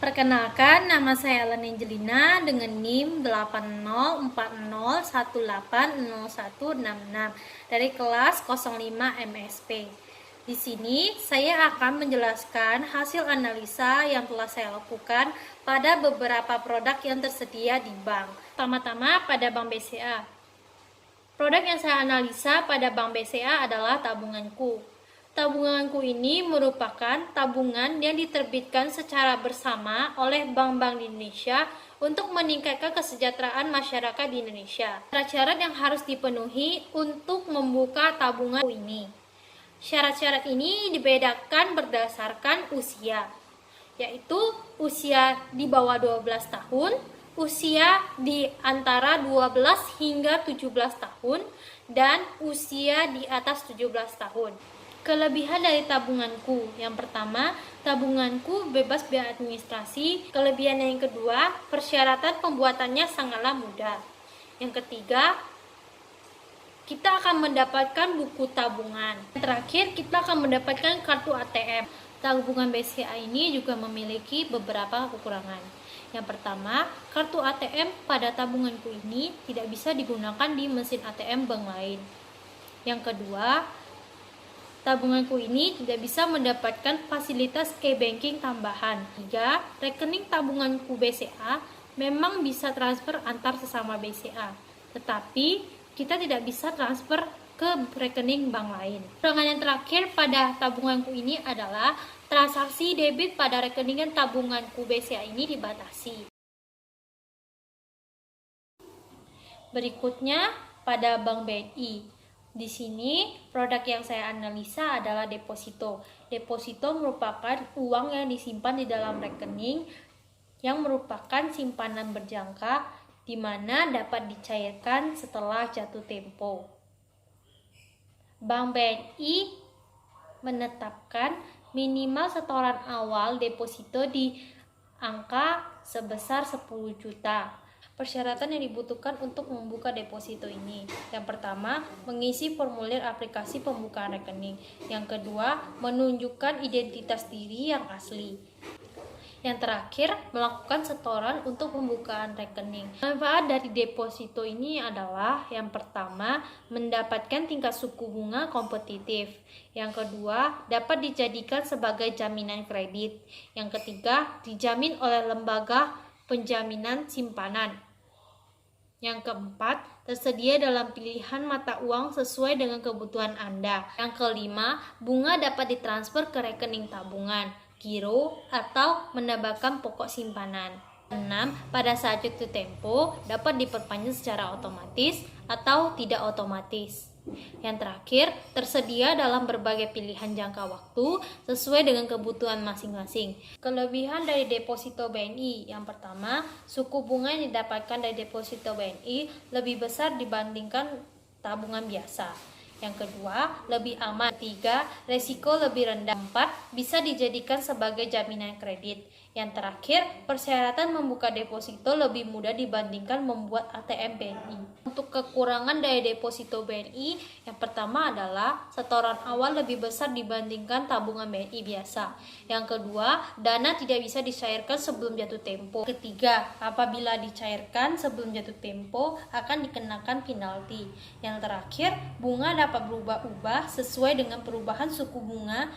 Perkenalkan, nama saya Ellen Angelina dengan NIM 8040180166 dari kelas 05 MSP. Di sini saya akan menjelaskan hasil analisa yang telah saya lakukan pada beberapa produk yang tersedia di bank. Pertama-tama pada Bank BCA. Produk yang saya analisa pada Bank BCA adalah tabunganku. Tabunganku ini merupakan tabungan yang diterbitkan secara bersama oleh bank-bank di Indonesia untuk meningkatkan kesejahteraan masyarakat di Indonesia. Syarat-syarat yang harus dipenuhi untuk membuka tabungan ini. Syarat-syarat ini dibedakan berdasarkan usia, yaitu usia di bawah 12 tahun, usia di antara 12 hingga 17 tahun, dan usia di atas 17 tahun. Kelebihan dari tabunganku, yang pertama, tabunganku bebas biaya administrasi. Kelebihan yang kedua, persyaratan pembuatannya sangatlah mudah. Yang ketiga, kita akan mendapatkan buku tabungan. Yang terakhir, kita akan mendapatkan kartu ATM. Tabungan BCA ini juga memiliki beberapa kekurangan. Yang pertama, kartu ATM pada tabunganku ini tidak bisa digunakan di mesin ATM bank lain. Yang kedua, tabunganku ini tidak bisa mendapatkan fasilitas e-banking tambahan. 3. Rekening tabunganku BCA memang bisa transfer antar sesama BCA, tetapi kita tidak bisa transfer ke rekening bank lain. Kekurangan yang terakhir pada tabunganku ini adalah transaksi debit pada rekening tabunganku BCA ini dibatasi. Berikutnya pada Bank BNI. Di sini produk yang saya analisa adalah deposito. Deposito merupakan uang yang disimpan di dalam rekening yang merupakan simpanan berjangka di mana dapat dicairkan setelah jatuh tempo. Bank BNI menetapkan minimal setoran awal deposito di angka sebesar 10 juta. Persyaratan yang dibutuhkan untuk membuka deposito ini. Yang pertama, mengisi formulir aplikasi pembukaan rekening. Yang kedua, menunjukkan identitas diri yang asli. Yang terakhir, melakukan setoran untuk pembukaan rekening. Manfaat dari deposito ini adalah yang pertama, mendapatkan tingkat suku bunga kompetitif. Yang kedua, dapat dijadikan sebagai jaminan kredit. Yang ketiga, dijamin oleh lembaga penjaminan simpanan. Yang keempat, tersedia dalam pilihan mata uang sesuai dengan kebutuhan Anda. Yang kelima, bunga dapat ditransfer ke rekening tabungan, giro, atau menambahkan pokok simpanan. 6. Pada saat jatuh tempo, dapat diperpanjang secara otomatis atau tidak otomatis. Yang terakhir, tersedia dalam berbagai pilihan jangka waktu sesuai dengan kebutuhan masing-masing. Kelebihan dari deposito BNI, yang pertama, suku bunga yang didapatkan dari deposito BNI lebih besar dibandingkan tabungan biasa. Yang kedua, lebih aman. 3. Resiko lebih rendah. 4. Bisa dijadikan sebagai jaminan kredit. Yang terakhir, persyaratan membuka deposito lebih mudah dibandingkan membuat ATM BNI. Untuk kekurangan dari deposito BNI, yang pertama adalah setoran awal lebih besar dibandingkan tabungan BNI biasa. Yang kedua, dana tidak bisa dicairkan sebelum jatuh tempo. Ketiga, apabila dicairkan sebelum jatuh tempo akan dikenakan penalti. Yang terakhir, bunga dapat berubah-ubah sesuai dengan perubahan suku bunga